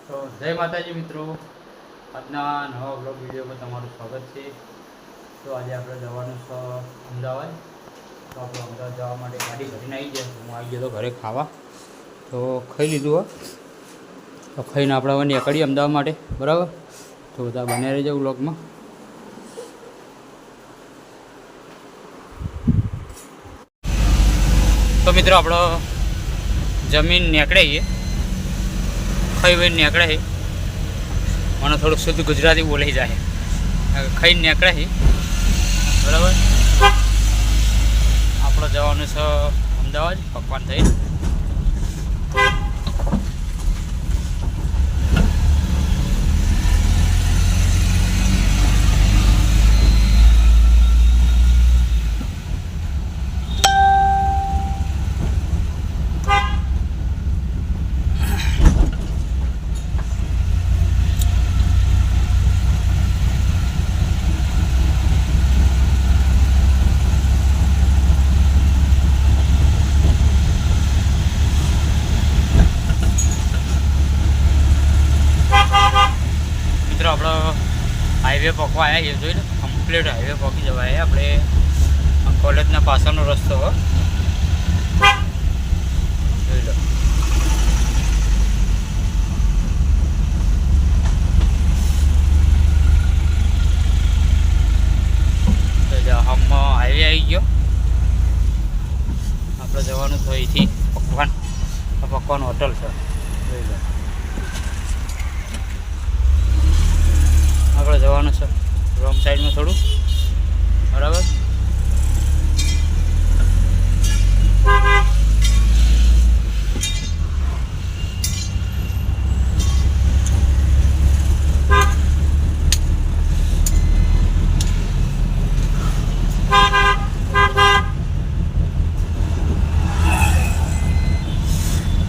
તો જય માતાજી મિત્રો, આજના નવા બ્લોગ વિડીયોમાં તમારું સ્વાગત છે। તો આજે આપણે જવાનું છે અમદાવાદ। તો આપણે અમદાવાદ જવા માટે ગાડી ભરીને આવી જાય। હું આવી ગયો તો ઘરે ખાવા, તો ખાઈ લીધું હોય તો ખાઈને આપણે હવે નીકળીએ અમદાવાદ માટે, બરાબર। તો બધા બન્યા રહેજો બ્લોગમાં। તો મિત્રો આપણો જમીન નીકળીએ, ખાઈ વઈને નીકળે છે। મને થોડુંક શુદ્ધ ગુજરાતી બોલાઈ જાય, ખાઈને નીકળે છે, બરાબર। આપણે જવાનું છે અમદાવાદ પકવાન થઈ। મિત્રો આપણે હાઈવે પકવા આવ્યા છીએ, જોઈ લો કમ્પ્લીટ હાઈવે પકી જવાય। આપણે કોલેજના પાછળનો રસ્તો જોઈ લો। હમ હાઈવે આવી ગયો। આપણે જવાનું તો અહીંથી પકવાન, પકવાન હોટલ છે, જોઈ લો। આપણે જવાનું છે રોંગ સાઈડમાં થોડું, બરાબર।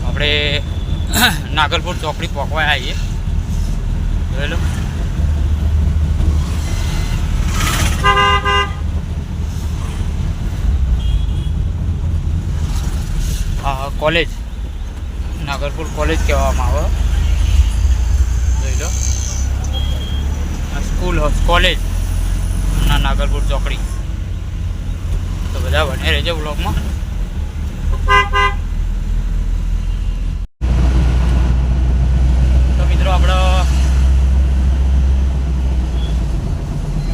આપણે નાગલપુર ચોકડી પહોંચવા આવીએ, જોઈ લો। કોલેજ નાગલપુર કોલેજ કહેવામાં આવે, જોઈ લો। સ્કૂલ કોલેજ ના નાગલપુર ચોકડી। તો બધા બને રહેજો બ્લોગમાં। તો મિત્રો આપણે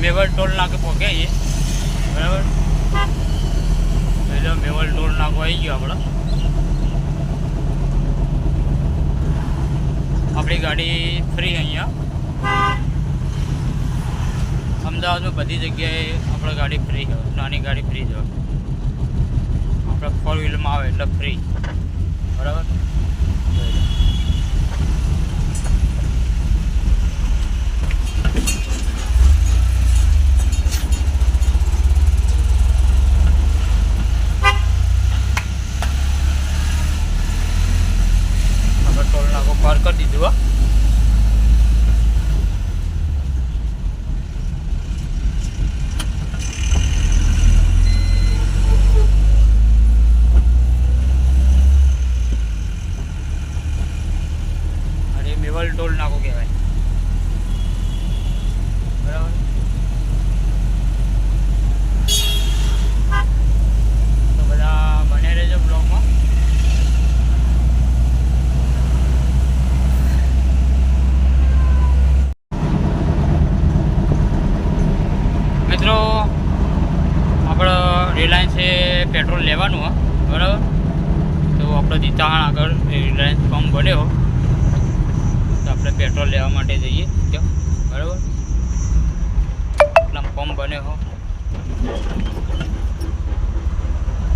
મેવલ ટોલ નાકે પહોંચ્યા છીએ, બરાબર। એટલે મેવલ ટોલ નાકો આવી ગયો આપણે। આપણી ગાડી ફ્રી અહીંયા અમદાવાદમાં બધી જગ્યાએ આપણે ગાડી ફ્રી છે, નાની ગાડી ફ્રી છે। આપણે 4 વ્હીલમાં આવે એટલે ફ્રી, બરાબર। ટોલ નાકો પાર કરી દીધું। અરે મેવલ ટોલ નાકો કહેવાય, બરાબર। તો બધા બને રહેજો બ્લોગમાં। મિત્રો આપણે રિલાયન્સે પેટ્રોલ લેવાનું હોય, બરાબર। તો આપણે દીતાહાણ આગળ રિલાયન્સ પંપ બન્યો, તો આપણે પેટ્રોલ લેવા માટે જઈએ ત્યાં, બરાબર। એટલા પંપ બન્યો,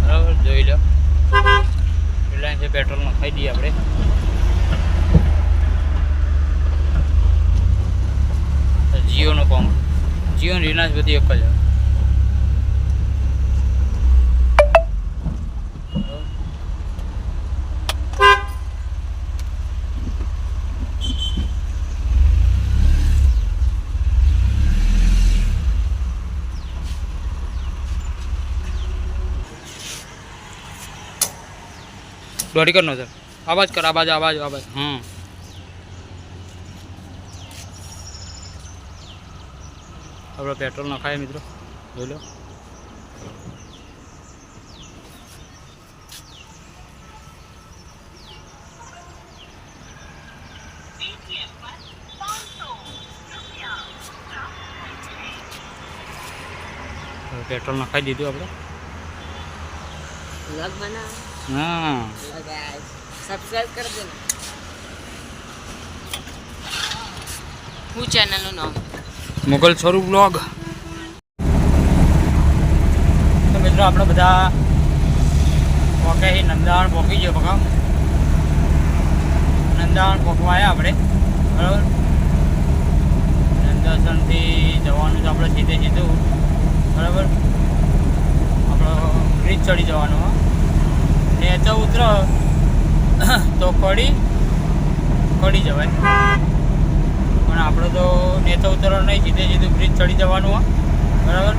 બરાબર, જોઈ લો। રિલાયન્સે પેટ્રોલ નખાઈ દઈએ આપણે। જીઓનો પંપ, જીઓ રિલાયન્સ બધી એક જ। દોડી કર નો સર, આવાજ કર, આવાજ આવાજ આવાજ। हाँ આપણે પેટ્રોલ નખાય મિત્રો, જોઈ લો. પેટ્રોલ નખાઈ દીધું આપણે. હા, સબસ્ક્રાઇબ કરી દેજો. હું ચેનલનું નામ મુગલ સ્વરૂપ બ્લોગ. તો મિત્રો આપણે બધા પોકે નંદાણ પોકી ગયો બકા. નંદાણ પોકવા આવ્યા આપણે, બરાબર. નંદાસનથી જવાનું છે આપણે સીધે સીધું, બરાબર. આપણો બ્રિજ ચડી જવાનું. ને તો ઉતરો તો કડી જવાય, પણ આપણે તો નેતા ઉતરવાનું નહીં, સીધે સીધું બ્રિજ ચડી જવાનું હોય, બરાબર.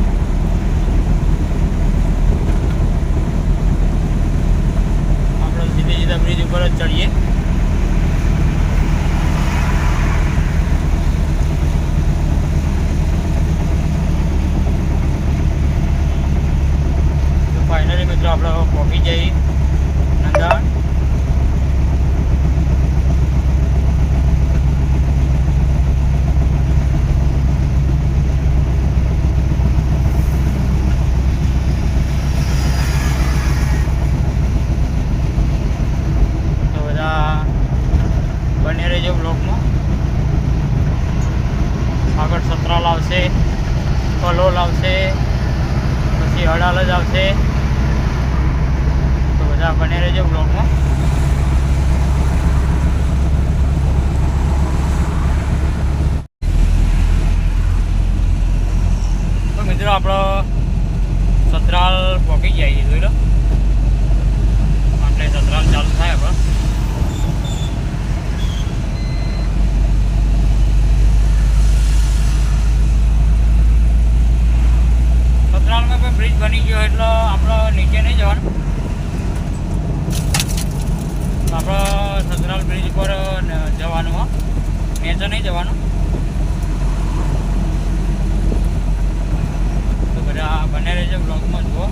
આપણે સીધે સીધા બ્રિજ ઉપર જ ચડીએ. તો ફાઇનલી મિત્રો આપણે પહોંચી જઈએ નંદાણ. બને રહેજો બ્લોકમાં. આગળ સતરાલ આવશે, કલોલ આવશે, પછી અડાલ જ આવશે. તો બધા બને રહેજો બ્લોકમાં. તો મિત્રો આપણો સતરાલ પહોંચી જાય, જોઈ લો. એટલે સતરાલ ચાલુ થાય આપણે. સતરાલમાં પણ બ્રિજ બની ગયો એટલે આપણે નીચે નહીં જવાનું. આપણે સતરાલ બ્રિજ ઉપર જવાનું હોય, નીચે નહીં જવાનું. તો બધા બને રહેજો બ્લોગમાં જુઓ.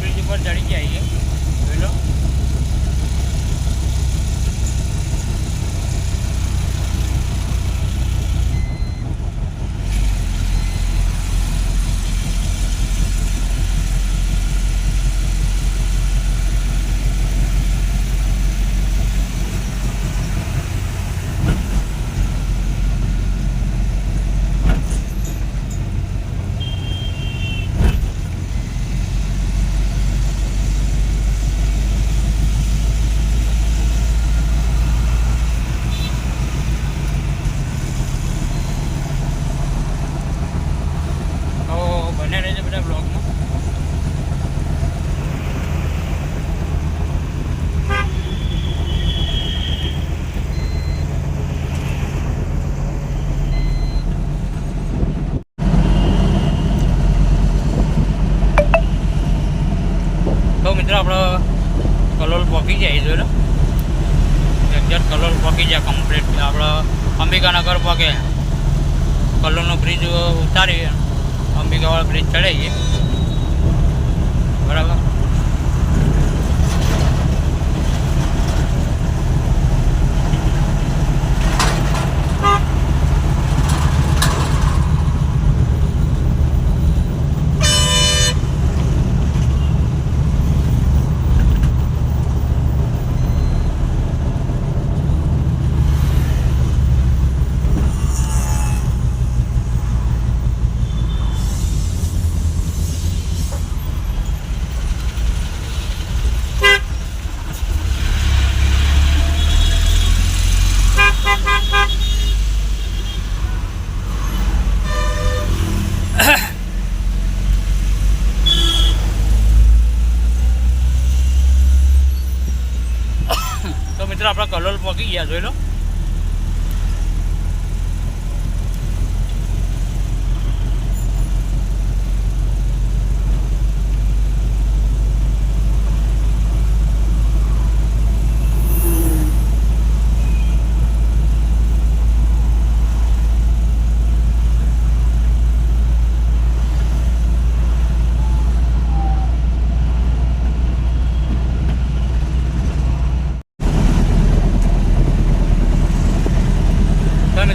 બ્રિજ ઉપર ચડી જઈએ, જોઈ લો. બને રહેજો બધા બ્લોગમાં. તો મિત્રો આપણે કલોલ પહોંચી જાય, જોઈ લો. એક્ઝેક્ટ કલોલ પહોંચી જાય કમ્પ્લીટ. આપણે અંબિકાનગર પહોંચે, કલોલનો બ્રિજ ઉતારી અંબિકાવાળા બ્રિજ ચડાવીએ, બરાબર. તો મિત્રો આપણે કલોલ પહોંચી ગયા, જોઈ લો.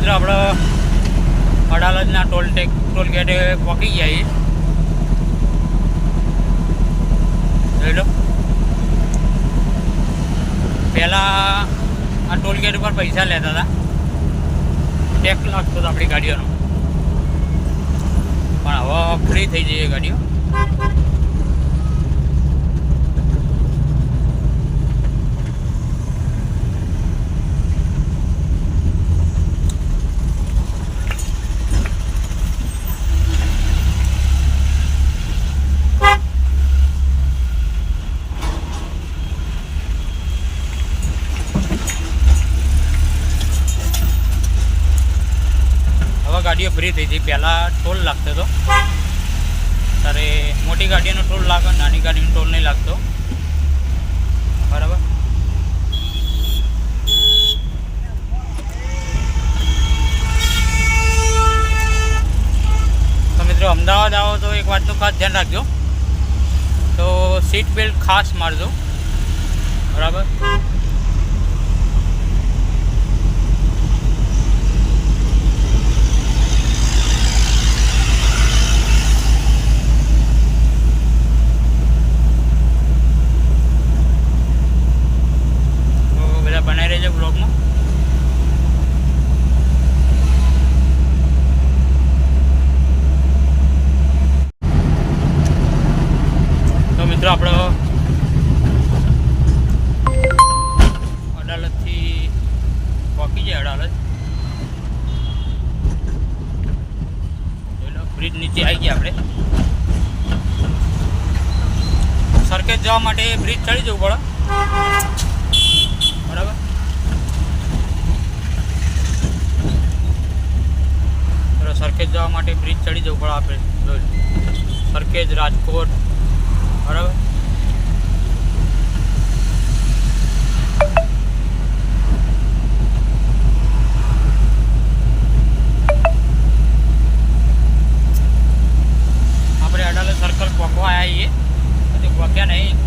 મિત્રો આપણે અડાલજના ટોલ ગેટે પહોંચી ગયા છીએ. જોઈ લો, પહેલાં આ ટોલ ગેટ ઉપર પૈસા લેતા હતા, ટેક્સ લાગતો હતો આપણી ગાડીઓનો, પણ હવે ફ્રી થઈ જઈએ ગાડીઓ. ગાડીઓ ફ્રી થઈ હતી. પહેલાં ટોલ લાગતો હતો, ત્યારે મોટી ગાડીનો ટોલ લાગે, નાની ગાડીનો ટોલ નહીં લાગતો. બરાબર. તો મિત્રો અમદાવાદ આવો તો એક વાતનું ખાસ ધ્યાન રાખજો, તો સીટ બેલ્ટ ખાસ મારજો. બરાબર. બનાવી રહેજો બ્લોગમાં. તો મિત્રો આપણે અડાલજથી પહોંચી જાય. અડાલજ બ્રિજ નીચે આવી ગયા આપણે. સરખેજ જવા માટે બ્રિજ ચડી જવું પડે. બરાબર. સરખેજ જવા માટે બ્રિજ ચડી જવું પડે આપણે. સરખેજ રાજકોટ. બરાબર. આપણે અડાલજ સર્કલ પહોંચવા આવ્યા છીએ, હજુ પહોંચ્યા નહીં.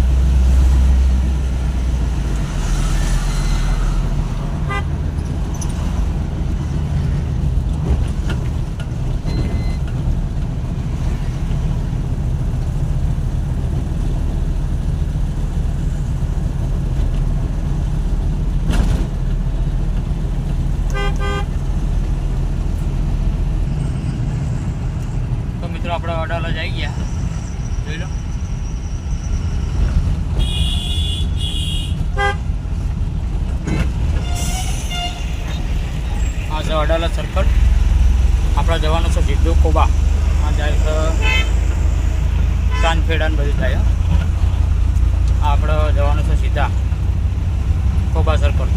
આપણે અડાલજ આવી ગયા. જોઈ લો. આ છે અડાલજ સર્કલ. આપણે જવાનું છે સીધું કોબા. આ જાય છે કાનખેડા ને બધું થાય. આ આપણે જવાનું છે સીધા કોબા સર્કલ.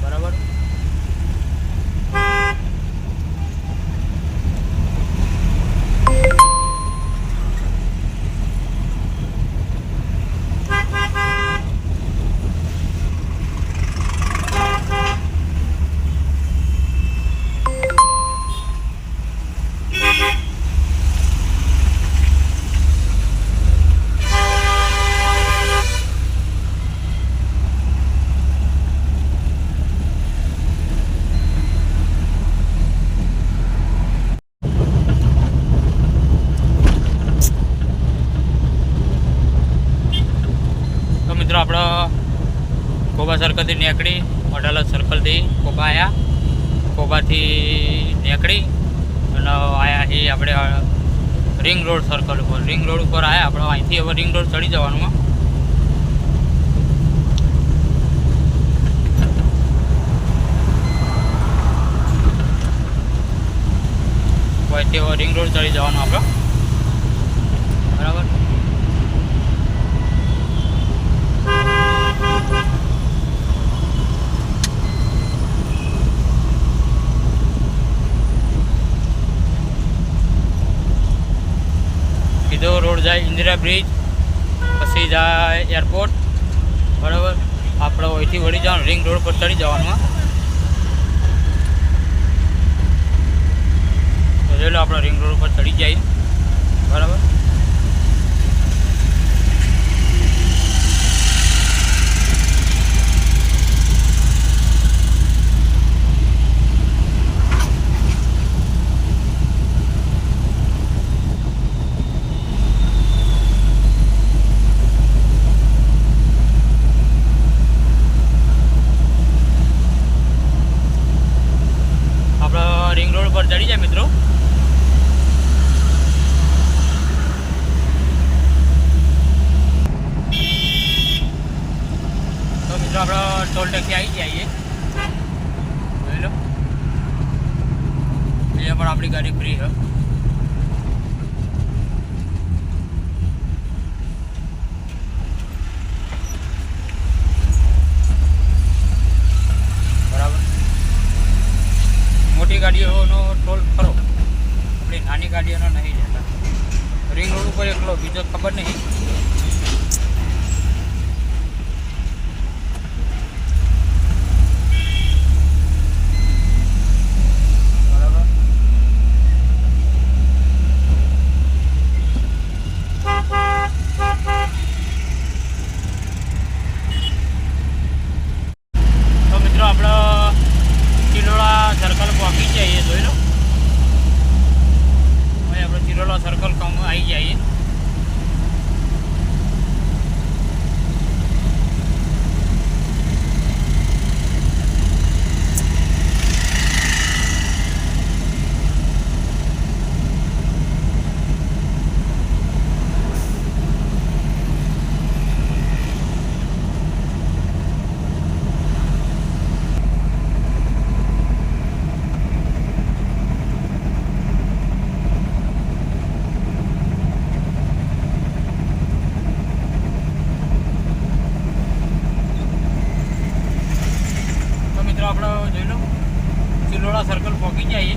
બરાબર. મિત્રો આપણે કોબા સર્કલથી નીકળી, અડાલજ સર્કલથી કોબા આવ્યા. કોબાથી નીકળી અને આવ્યા છીએ આપણે રિંગ રોડ સર્કલ ઉપર. રિંગ રોડ ઉપર આવ્યા આપણે. અહીંથી હવે રિંગ રોડ ચડી જવાનું. અહીંથી હવે રિંગ રોડ ચડી જવાનું આપણે. બરાબર. સીધો રોડ જાય ઇન્દિરા બ્રિજ, પછી જાય એરપોર્ટ. બરાબર. આપણે અહીંથી વળી જવાનું, રિંગ રોડ પર ચડી જવાનું. તો જોઈ લો, આપણે રિંગ રોડ પર ચડી જાય. બરાબર. મિત્રો આપણે ટોલ ટેક્સી આવી જઈએ, જોઈ લો અહીંયા પણ આપણી ગાડી ફ્રી છે. બરાબર, મોટી ગાડીઓનો ટોલ ખરો, આપણી નાની ગાડીઓનો નહીં જતા. રિંગ રોડ ઉપર એકલો, બીજો ખબર નહીં. આપણે ચિલોડા સર્કલ પહોંચી જઈએ, જોઈ લો હવે આપણે ચિલોડા સર્કલ આવી જઈએ. આપણે જોઈ લો ચિલોડા સર્કલ પહોંચી જઈએ,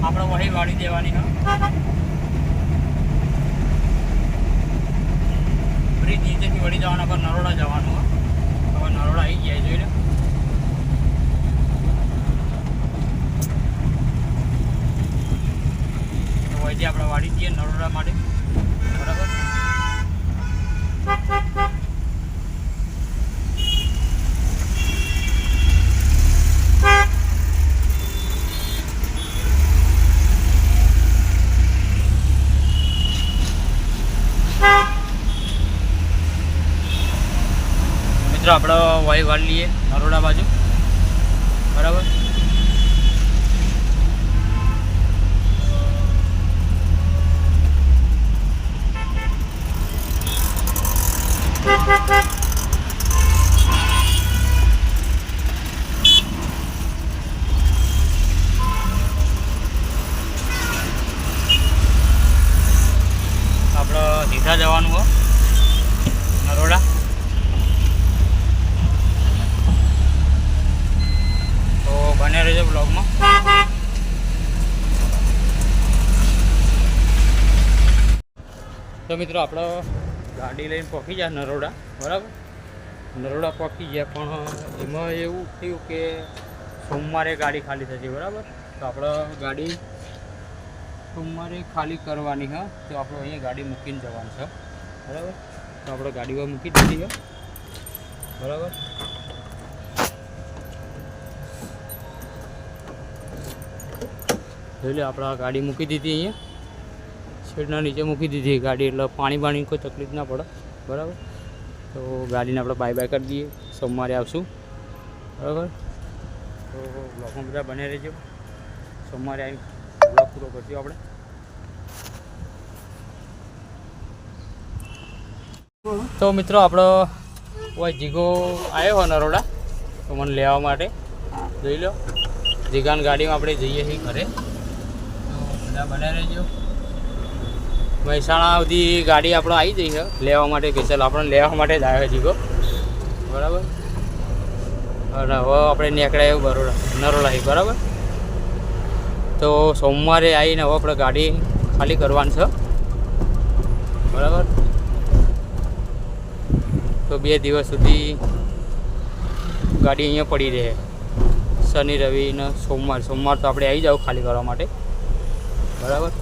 આપણે વહી વાળી દેવાની હા. બ્રિજ નીચેથી વળી જવાના પર નરોડા જવાનું હા. હવે નરોડા આવી જાય, જોઈ લો તો વહીથી આપણે વાળી દઈએ નરોડા માટે. બરાબર, આપણે વાઈ વાળી લઈએ નરોડા બાજુ. બરાબર, આપણે સીધા જવાનું હો નરોડા. બને રહેજો બ્લોગમાં. તો મિત્રો આપણે ગાડી લઈને પહોંચી ગયા નરોડા. બરાબર, નરોડા પહોંચી ગયા, પણ એમાં એવું થયું કે સોમવારે ગાડી ખાલી થશે. બરાબર, તો આપણે ગાડી સોમવારે ખાલી કરવાની હા. તો આપણે અહીંયા ગાડી મૂકીને જવાનું છે. બરાબર, તો આપણે ગાડીમાં મૂકી દીધી છે. બરાબર, જોઈ લે આપણે આ ગાડી મૂકી દીધી, અહીંયા શેડના નીચે મૂકી દીધી ગાડી, એટલે પાણી કોઈ તકલીફ ના પડે. બરાબર, તો ગાડીને આપણે બાય બાય કરી દઈએ, સોમવારે આવશું. બરાબર, તો બ્લોગમાં બધા બને રહેજો, સોમવારે આવી બ્લોગ પૂરો કરજો આપણે. તો મિત્રો આપણો કોઈ જીગો આવ્યો હોય નરોડા, તો મને લેવા માટે. જોઈ લો જીગાની ગાડીમાં આપણે જઈએ છીએ ઘરે, બને રહેજો. મહેસાણા સુધી ગાડી આપણે આવી જઈ છે લેવા માટે, કે ચાલ આપણે લેવા માટે જ આવ્યો જીગો. બરાબર, અને હવે આપણે નીકળ્યા બરોડા નરોડાથી. બરાબર, તો સોમવારે આવીને હવે આપણે ગાડી ખાલી કરવાની છે. બરાબર, તો 2 દિવસ સુધી ગાડી અહીંયા પડી રહે, શનિ રવિ ને સોમવાર. સોમવાર તો આપણે આવી જાવ ખાલી કરવા માટે. બરાબર,